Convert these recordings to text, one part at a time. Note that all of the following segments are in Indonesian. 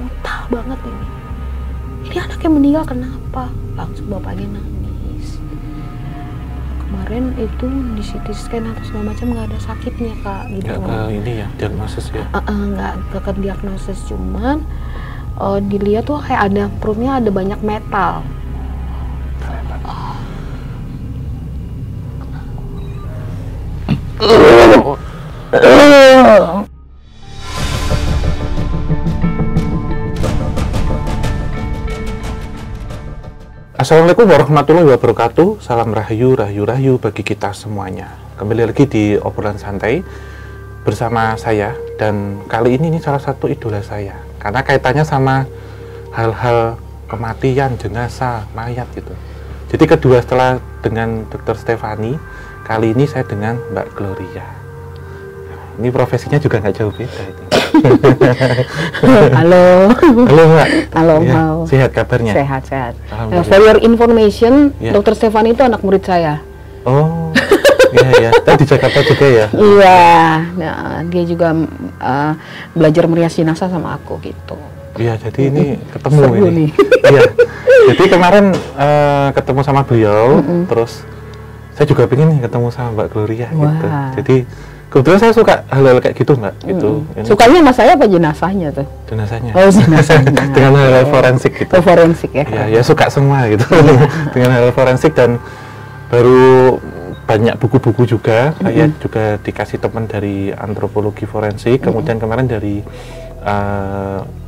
buta banget ini anaknya meninggal kenapa, langsung bapaknya nangis. Kemarin itu di CT scan atau segala macam nggak ada sakitnya kak gitu. Nggak ke ini ya diagnosis ya? Nggak ke diagnosis, cuman dilihat tuh kayak ada perutnya ada banyak metal. Assalamualaikum warahmatullahi wabarakatuh. Salam rahayu, rahayu bagi kita semuanya. Kembali lagi di obrolan santai bersama saya, dan kali ini salah satu idola saya karena kaitannya sama hal-hal kematian, jenazah, mayat gitu. Jadi kedua setelah dengan Dr. Stefani, kali ini saya dengan Mbak Gloria. Ini profesinya juga nggak jauh beda ini. Halo. Halo Mbak. Halo ya, Mau. Sehat kabarnya? Sehat. For your information, ya. Dr. Stefani itu anak murid saya. Oh, iya ya. Tadi di Jakarta juga ya? Iya. Nah, dia juga belajar merias jenazah sama aku gitu. Iya, jadi ini ketemu Seru ini. nih. Iya. Jadi kemarin ketemu sama beliau, terus saya juga pengen nih ketemu sama Mbak Gloria gitu. Jadi kebetulan saya suka hal-hal kayak gitu Mbak. Gitu. Sukanya sama saya apa jenazahnya tuh? Jenazahnya. Oh, jenazahnya. Dengan hal-hal forensik gitu. Oh, forensik ya. Ya suka semua gitu. Dengan hal forensik, dan baru banyak buku-buku juga. Saya juga dikasih teman dari antropologi forensik. Kemudian kemarin dari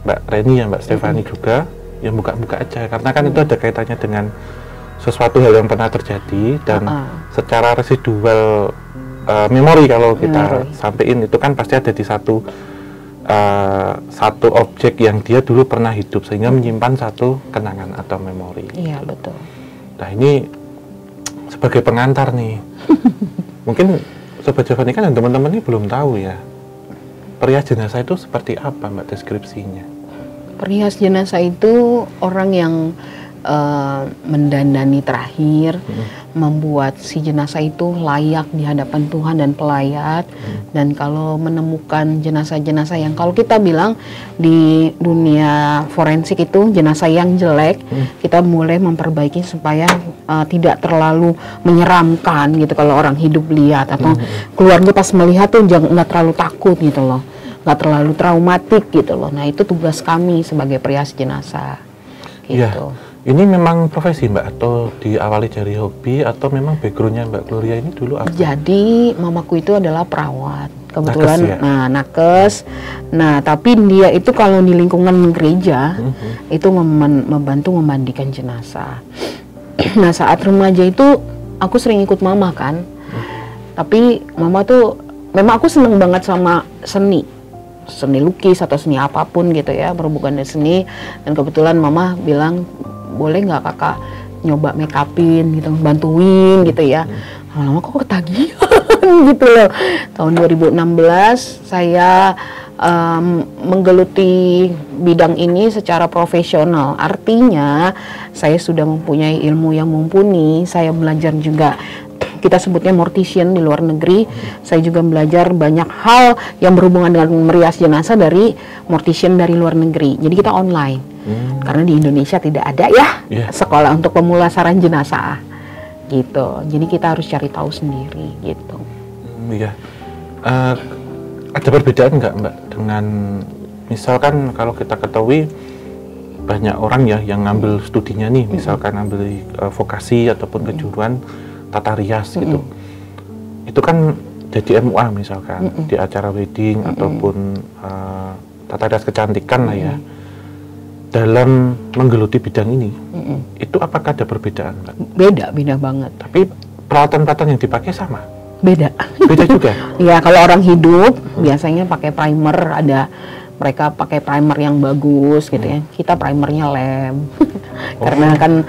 Mbak Reni ya, Mbak Stefani juga, yang buka-buka aja karena kan itu ada kaitannya dengan sesuatu hal yang pernah terjadi, dan secara residual memori kalau kita sampein itu kan pasti ada di satu objek yang dia dulu pernah hidup sehingga menyimpan satu kenangan atau memori. Iya betul. Nah ini sebagai pengantar nih, mungkin Sobat Stefani kan dan teman-teman ini belum tahu ya, perias jenazah itu seperti apa Mbak deskripsinya? Perias jenazah itu orang yang mendandani terakhir, membuat si jenazah itu layak di hadapan Tuhan dan pelayat. Dan kalau menemukan jenazah-jenazah yang kalau kita bilang di dunia forensik itu jenazah yang jelek, kita mulai memperbaiki supaya tidak terlalu menyeramkan gitu kalau orang hidup lihat, atau keluarga pas melihat tuh jangan nggak terlalu takut gitu loh, nggak terlalu traumatik gitu loh. Nah itu tugas kami sebagai perias jenazah gitu. Ya. Ini memang profesi Mbak, atau diawali dari hobi, atau memang backgroundnya Mbak Gloria ini dulu apa? Jadi mamaku itu adalah perawat kebetulan, nakes, ya? Nakes. Nah tapi dia itu kalau di lingkungan gereja itu membantu memandikan jenazah. Nah saat remaja itu aku sering ikut mama kan, tapi mama tuh memang aku seneng banget sama seni lukis atau seni apapun gitu ya, berhubungan dengan seni. Dan kebetulan mama bilang, boleh nggak kakak nyoba make upin gitu, bantuin gitu ya. Lama-lama kok ketagihan gitu loh. Tahun 2016 saya menggeluti bidang ini secara profesional. Artinya saya sudah mempunyai ilmu yang mumpuni. Saya belajar juga, kita sebutnya mortician di luar negeri. Saya juga belajar banyak hal yang berhubungan dengan merias jenazah dari mortician dari luar negeri. Jadi kita online. Karena di Indonesia tidak ada ya sekolah untuk pemulasaran jenazah gitu. Jadi kita harus cari tahu sendiri gitu. Iya. Ada perbedaan nggak Mbak dengan misalkan kalau kita ketahui banyak orang ya yang ngambil studinya nih, misalkan ngambil vokasi ataupun kejuruan tata rias gitu. Itu kan jadi MUA misalkan di acara wedding ataupun tata rias kecantikan lah ya. Dalam menggeluti bidang ini, itu apakah ada perbedaan Mbak? Beda banget. Tapi peralatan-peralatan yang dipakai sama? Beda juga? Ya kalau orang hidup biasanya pakai primer, mereka pakai primer yang bagus gitu ya. Kita primernya lem. Karena kan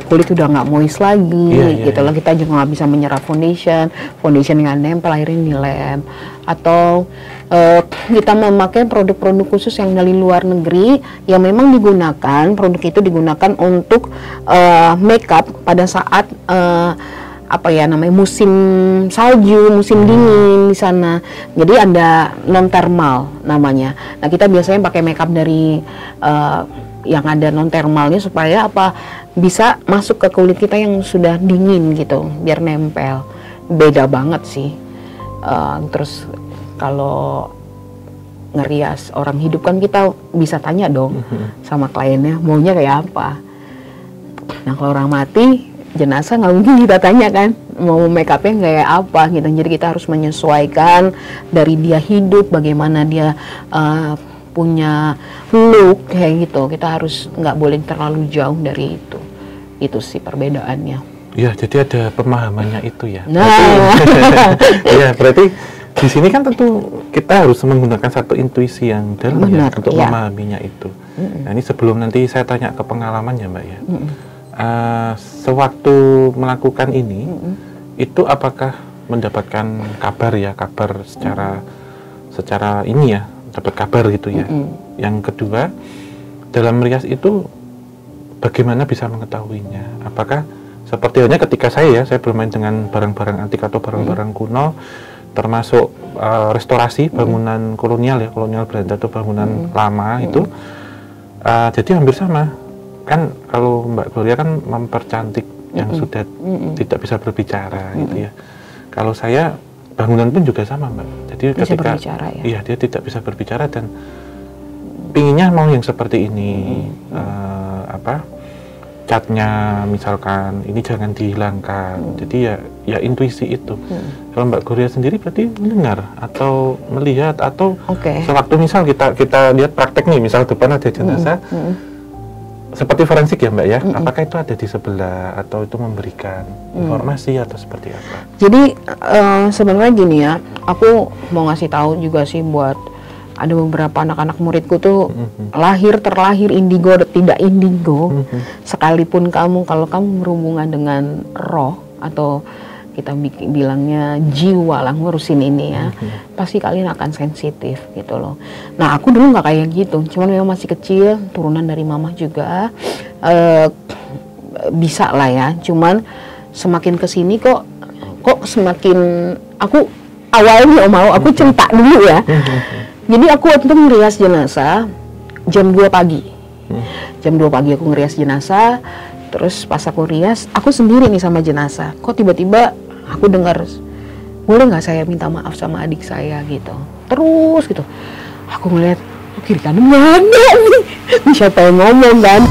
kulit udah nggak moist lagi gitu loh. Kita juga nggak bisa menyerap foundation yang nempel, akhirnya dilem. Atau kita memakai produk-produk khusus yang dari luar negeri yang memang produk itu digunakan untuk makeup pada saat apa ya namanya, musim salju, musim dingin di sana. Jadi ada non thermal namanya. Nah, kita biasanya pakai makeup dari yang ada non thermalnya supaya apa, bisa masuk ke kulit kita yang sudah dingin gitu, biar nempel. Beda banget sih. Terus kalau ngerias orang hidup kan kita bisa tanya dong sama kliennya maunya kayak apa. Nah, kalau orang mati, jenazah nggak mungkin kita tanya kan mau make upnya kayak apa gitu. Jadi kita harus menyesuaikan dari dia hidup, bagaimana dia punya look kayak gitu. Kita harus nggak boleh terlalu jauh dari itu sih perbedaannya. Ya, jadi ada pemahamannya itu ya. Nah, ya berarti di sini kan tentu kita harus menggunakan satu intuisi yang dalam ya untuk memahaminya itu. Nah, ini sebelum nanti saya tanya ke pengalaman ya Mbak ya. Sewaktu melakukan ini, itu apakah mendapatkan kabar secara ini ya, dapat kabar gitu ya. Yang kedua, dalam merias itu bagaimana bisa mengetahuinya? Apakah seperti halnya ketika saya bermain dengan barang-barang antik atau barang-barang kuno, termasuk restorasi bangunan kolonial Belanda atau bangunan lama itu, jadi hampir sama. Kan kalau Mbak Gloria kan mempercantik yang sudah tidak bisa berbicara gitu ya. Kalau saya bangunan pun juga sama Mbak. Jadi bisa ketika berbicara, ya? Iya, dia tidak bisa berbicara dan pinginnya mau yang seperti ini, catnya misalkan ini jangan dihilangkan. Jadi ya intuisi itu. Kalau Mbak Gloria sendiri berarti mendengar atau melihat atau sewaktu misal kita lihat praktek nih, misal depan ada jenazah. Seperti forensik ya Mbak ya, apakah itu ada di sebelah atau itu memberikan informasi atau seperti apa? Jadi sebenarnya gini ya, aku mau ngasih tahu juga sih buat ada beberapa anak-anak muridku tuh terlahir indigo atau tidak indigo, sekalipun kalau kamu berhubungan dengan roh atau kita bilangnya jiwa lah ngurusin ini ya, pasti kalian akan sensitif gitu loh. Nah, aku dulu nggak kayak gitu, cuman memang masih kecil, turunan dari mama juga, bisa lah ya. Cuman semakin kesini kok semakin aku awalnya aku cerita dulu ya. Jadi aku waktu itu ngerias jenazah jam 2 pagi. Jam 2 pagi aku ngerias jenazah. Terus pas aku rias, aku sendiri nih sama jenazah. Kok tiba-tiba aku dengar, boleh nggak saya minta maaf sama adik saya gitu. Terus gitu. Aku ngeliat, kiri kanan nggak ada nih. Siapa yang ngomong kan?